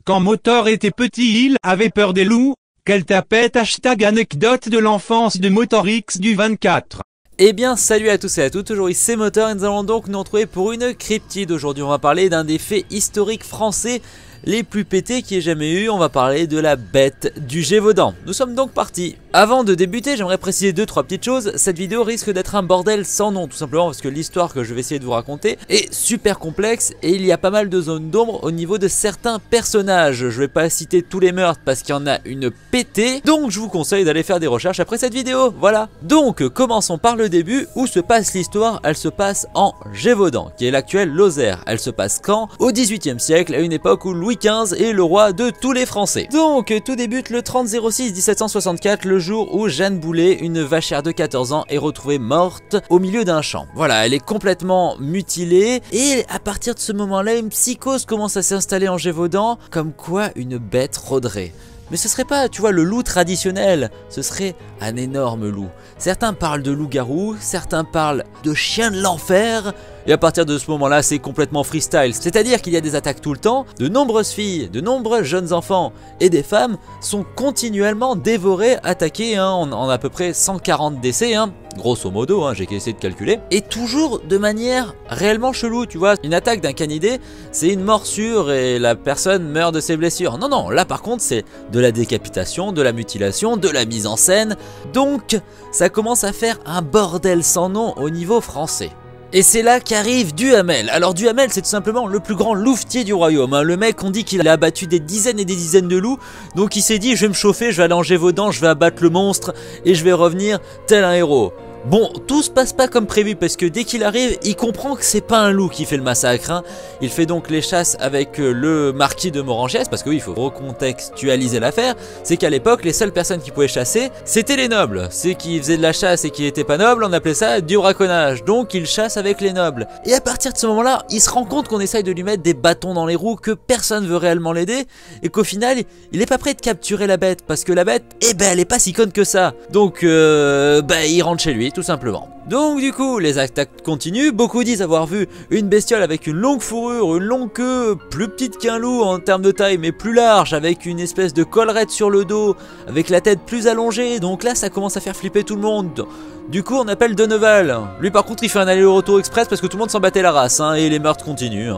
Quand Motor était petit, il avait peur des loups. Quelle tapette hashtag anecdote de l'enfance de Motorix du 24. Eh bien salut à tous et à toutes, aujourd'hui c'est Motor et nous allons donc nous retrouver pour une cryptide. Aujourd'hui on va parler d'un des faits historiques français les plus pétés qu'il y ait jamais eu. On va parler de la bête du Gévaudan. Nous sommes donc partis. Avant de débuter, j'aimerais préciser 2-3 petites choses. Cette vidéo risque d'être un bordel sans nom, tout simplement parce que l'histoire que je vais essayer de vous raconter est super complexe et il y a pas mal de zones d'ombre au niveau de certains personnages. Je vais pas citer tous les meurtres parce qu'il y en a une pétée, donc je vous conseille d'aller faire des recherches après cette vidéo. Voilà. Donc commençons par le début. Où se passe l'histoire? Elle se passe en Gévaudan, qui est l'actuel Lozère. Elle se passe quand? Au 18e siècle, à une époque où Louis XV est le roi de tous les Français. Donc tout débute le 30/06/1764, le jour où Jeanne Boulet, une vachère de 14 ans, est retrouvée morte au milieu d'un champ. Voilà, elle est complètement mutilée et à partir de ce moment-là, une psychose commence à s'installer en Gévaudan, comme quoi une bête rôderait. Mais ce serait pas, tu vois, le loup traditionnel, ce serait un énorme loup. Certains parlent de loup-garou, certains parlent de chien de l'enfer. Et à partir de ce moment-là, c'est complètement freestyle. C'est-à-dire qu'il y a des attaques tout le temps. De nombreuses filles, de nombreux jeunes enfants et des femmes sont continuellement dévorés, attaqués. On a à peu près 140 décès, grosso modo, j'ai essayé de calculer. Et toujours de manière réellement chelou, tu vois. Une attaque d'un canidé, c'est une morsure et la personne meurt de ses blessures. Non, non, là par contre, c'est de la décapitation, de la mutilation, de la mise en scène. Donc, ça commence à faire un bordel sans nom au niveau français. Et c'est là qu'arrive Duhamel. Alors Duhamel, c'est tout simplement le plus grand louvetier du royaume. Le mec, on dit qu'il a abattu des dizaines et des dizaines de loups. Donc il s'est dit, je vais me chauffer, je vais aller en Gévaudan, je vais abattre le monstre et je vais revenir tel un héros. Bon, tout se passe pas comme prévu parce que dès qu'il arrive, il comprend que c'est pas un loup qui fait le massacre. Il fait donc les chasses avec le marquis de Morangiès, parce que oui, il faut recontextualiser l'affaire. C'est qu'à l'époque, les seules personnes qui pouvaient chasser, c'était les nobles. Ceux qui faisaient de la chasse et qui n'étaient pas nobles, on appelait ça du braconnage. Donc il chasse avec les nobles. Et à partir de ce moment-là, il se rend compte qu'on essaye de lui mettre des bâtons dans les roues, que personne veut réellement l'aider, et qu'au final, il est pas prêt de capturer la bête, parce que la bête, elle est pas si conne que ça. Donc, il rentre chez lui, tout simplement. Donc du coup, les attaques continuent. Beaucoup disent avoir vu une bestiole avec une longue fourrure, une longue queue, plus petite qu'un loup en termes de taille, mais plus large, avec une espèce de collerette sur le dos, avec la tête plus allongée. Donc là, ça commence à faire flipper tout le monde. Du coup, on appelle Deneuval. Lui, par contre, il fait un aller-retour express parce que tout le monde s'en battait la race, et les meurtres continuent.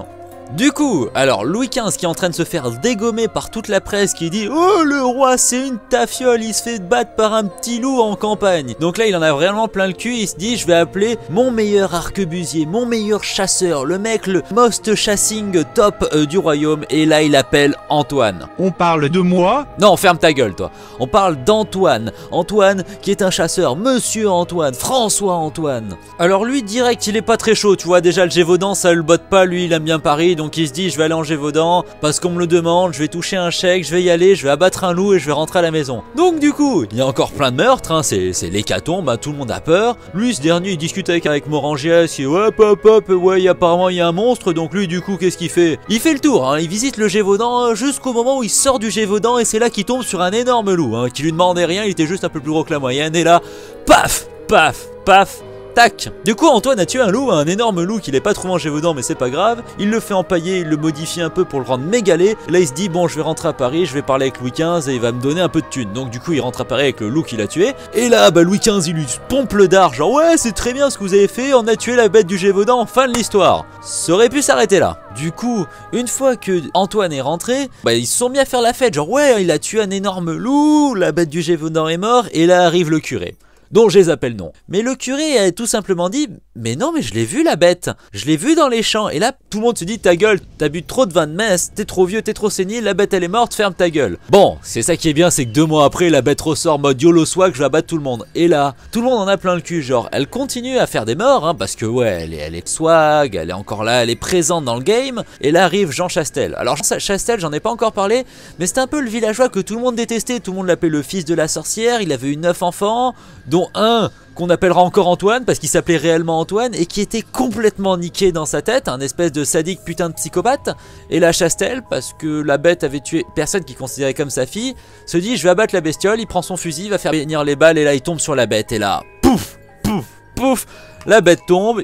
Du coup, alors Louis XV qui est en train de se faire dégommer par toute la presse qui dit « Oh, le roi, c'est une tafiole, il se fait battre par un petit loup en campagne !» Donc là, il en a vraiment plein le cul, il se dit « Je vais appeler mon meilleur arquebusier, mon meilleur chasseur, le mec, le most chassing top du royaume. » Et là, il appelle Antoine. On parle de moi? Non, ferme ta gueule, toi. On parle d'Antoine. Antoine qui est un chasseur, Monsieur Antoine, François Antoine. Alors lui, direct, il est pas très chaud, tu vois, déjà le Gévaudan, ça le botte pas, lui, il aime bien Paris, donc il se dit je vais aller en Gévaudan parce qu'on me le demande, je vais toucher un chèque, je vais y aller, je vais abattre un loup et je vais rentrer à la maison. Donc du coup, il y a encore plein de meurtres, c'est l'hécatombe, tout le monde a peur. Lui, ce dernier, il discute avec Morangiès, il dit ouais, apparemment il y a un monstre, donc lui, du coup, qu'est-ce qu'il fait? Il fait le tour, il visite le Gévaudan jusqu'au moment où il sort du Gévaudan et c'est là qu'il tombe sur un énorme loup, qui lui demandait rien, il était juste un peu plus gros que la moyenne et là, paf, paf, paf. Tac. Du coup, Antoine a tué un loup, un énorme loup qu'il n'est pas trouvé en Gévaudan, mais c'est pas grave. Il le fait empailler, il le modifie un peu pour le rendre méga laid. Là, il se dit bon, je vais rentrer à Paris, je vais parler avec Louis XV et il va me donner un peu de thunes. Donc du coup, il rentre à Paris avec le loup qu'il a tué. Et là, Louis XV, il lui pompe le dard, genre ouais, c'est très bien ce que vous avez fait, on a tué la bête du Gévaudan, fin de l'histoire. Ça aurait pu s'arrêter là. Du coup, une fois que Antoine est rentré, ils se sont mis à faire la fête, genre ouais, il a tué un énorme loup, la bête du Gévaudan est morte, et là arrive le curé. Dont je les appelle non. Mais le curé a tout simplement dit « Mais non, mais je l'ai vu la bête, je l'ai vu dans les champs. » Et là, tout le monde se dit « Ta gueule, t'as bu trop de vin de messe, t'es trop vieux, t'es trop sénile, la bête elle est morte, ferme ta gueule. » Bon, c'est ça qui est bien, c'est que 2 mois après, la bête ressort mode YOLO swag, je vais abattre tout le monde. Et là, tout le monde en a plein le cul, genre, elle continue à faire des morts, parce que ouais, elle est swag, elle est encore là, elle est présente dans le game. Et là arrive Jean Chastel. Alors Jean Chastel, j'en ai pas encore parlé, mais c'était un peu le villageois que tout le monde détestait, tout le monde l'appelait le fils de la sorcière, il avait eu 9 enfants, dont un qu'on appellera encore Antoine parce qu'il s'appelait réellement Antoine et qui était complètement niqué dans sa tête, un espèce de sadique putain de psychopathe. Et la Chastel, parce que la bête avait tué personne qu'il considérait comme sa fille, se dit je vais abattre la bestiole, il prend son fusil, il va faire venir les balles et là il tombe sur la bête et là pouf, pouf, pouf, la bête tombe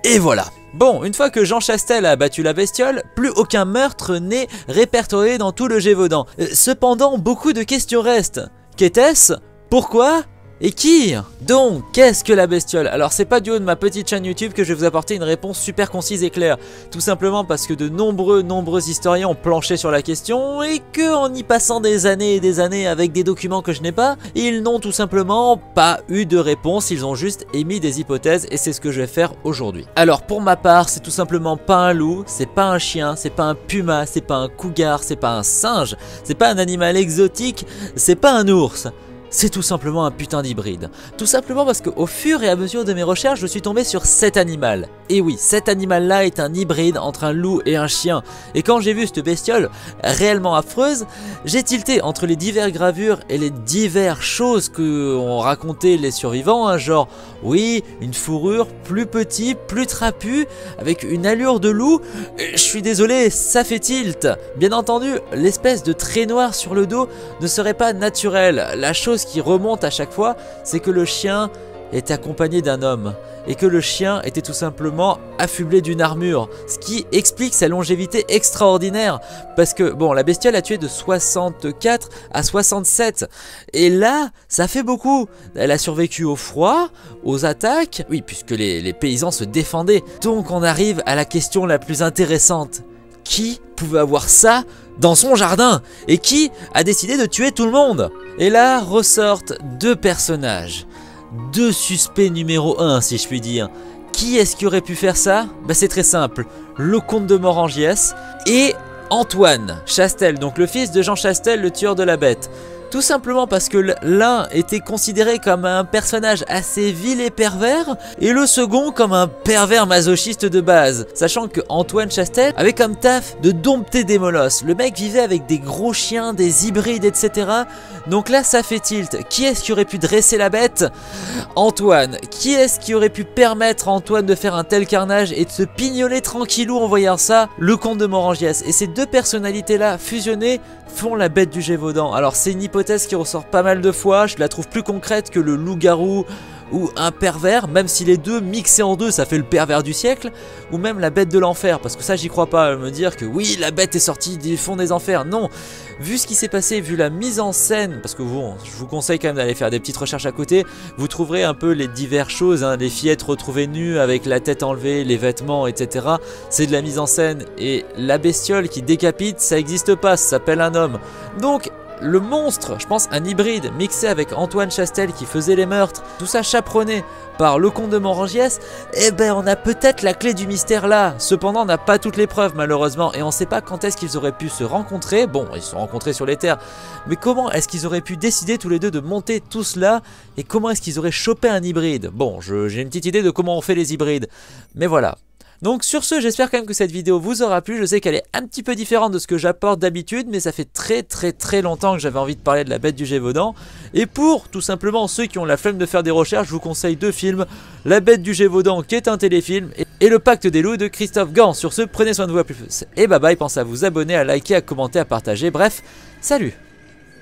et voilà. Bon, une fois que Jean Chastel a abattu la bestiole, plus aucun meurtre n'est répertorié dans tout le Gévaudan. Cependant, beaucoup de questions restent. Qu'était-ce? Pourquoi? Et qui? Donc, qu'est-ce que la bestiole? Alors c'est pas du haut de ma petite chaîne YouTube que je vais vous apporter une réponse super concise et claire. Tout simplement parce que de nombreux historiens ont planché sur la question et que en y passant des années et des années avec des documents que je n'ai pas, ils n'ont tout simplement pas eu de réponse, ils ont juste émis des hypothèses et c'est ce que je vais faire aujourd'hui. Alors pour ma part, c'est tout simplement pas un loup, c'est pas un chien, c'est pas un puma, c'est pas un cougar, c'est pas un singe, c'est pas un animal exotique, c'est pas un ours. C'est tout simplement un putain d'hybride. Tout simplement parce qu'au fur et à mesure de mes recherches, je suis tombé sur cet animal. Et oui, cet animal-là est un hybride entre un loup et un chien. Et quand j'ai vu cette bestiole réellement affreuse, j'ai tilté entre les diverses gravures et les diverses choses qu'ont raconté les survivants. Hein, genre, oui, une fourrure plus petite, plus trapue, avec une allure de loup. Je suis désolé, ça fait tilt. Bien entendu, l'espèce de trait noir sur le dos ne serait pas naturelle. La chose qui remonte à chaque fois, c'est que le chien est accompagné d'un homme et que le chien était tout simplement affublé d'une armure, ce qui explique sa longévité extraordinaire parce que bon, la bestiole a tué de 64 à 67 et là ça fait beaucoup. Elle a survécu au froid, aux attaques, oui, puisque les paysans se défendaient. Donc on arrive à la question la plus intéressante: qui pouvait avoir ça dans son jardin? Et qui a décidé de tuer tout le monde? Et là ressortent deux personnages, deux suspects numéro 1 si je puis dire. Qui est-ce qui aurait pu faire ça? Bah c'est très simple, le comte de Morangiès et Antoine Chastel, donc le fils de Jean Chastel, le tueur de la bête. Tout simplement parce que l'un était considéré comme un personnage assez vil et pervers et le second comme un pervers masochiste de base. Sachant que Antoine Chastel avait comme taf de dompter des molosses. Le mec vivait avec des gros chiens, des hybrides, etc. Donc là ça fait tilt. Qui est-ce qui aurait pu dresser la bête? Antoine. Qui est-ce qui aurait pu permettre à Antoine de faire un tel carnage et de se pignoler tranquillou en voyant ça? Le comte de Morangiès. Et ces deux personnalités là fusionnées font la bête du Gévaudan. Alors c'est une hypothèse qui ressort pas mal de fois, je la trouve plus concrète que le loup-garou ou un pervers, même si les deux mixés en deux ça fait le pervers du siècle, ou même la bête de l'enfer, parce que ça j'y crois pas, me dire que oui la bête est sortie du fond des enfers, non. Vu ce qui s'est passé, vu la mise en scène, parce que bon, je vous conseille quand même d'aller faire des petites recherches à côté, vous trouverez un peu les diverses choses, hein, les fillettes retrouvées nues avec la tête enlevée, les vêtements, etc. C'est de la mise en scène, et la bestiole qui décapite, ça n'existe pas, ça s'appelle un homme. Donc le monstre, je pense un hybride mixé avec Antoine Chastel qui faisait les meurtres, tout ça chaperonné par le comte de Morangiès, eh ben on a peut-être la clé du mystère là. Cependant on n'a pas toutes les preuves malheureusement et on ne sait pas quand est-ce qu'ils auraient pu se rencontrer. Bon, ils se sont rencontrés sur les terres, mais comment est-ce qu'ils auraient pu décider tous les deux de monter tout cela et comment est-ce qu'ils auraient chopé un hybride? Bon, j'ai une petite idée de comment on fait les hybrides, mais voilà. Donc sur ce, j'espère quand même que cette vidéo vous aura plu. Je sais qu'elle est un petit peu différente de ce que j'apporte d'habitude, mais ça fait très longtemps que j'avais envie de parler de la bête du Gévaudan. Et pour tout simplement ceux qui ont la flemme de faire des recherches, je vous conseille deux films: La bête du Gévaudan qui est un téléfilm et Le Pacte des loups de Christophe Gans. Sur ce, prenez soin de vous, à plus et bye bye, pensez à vous abonner, à liker, à commenter, à partager, bref, salut.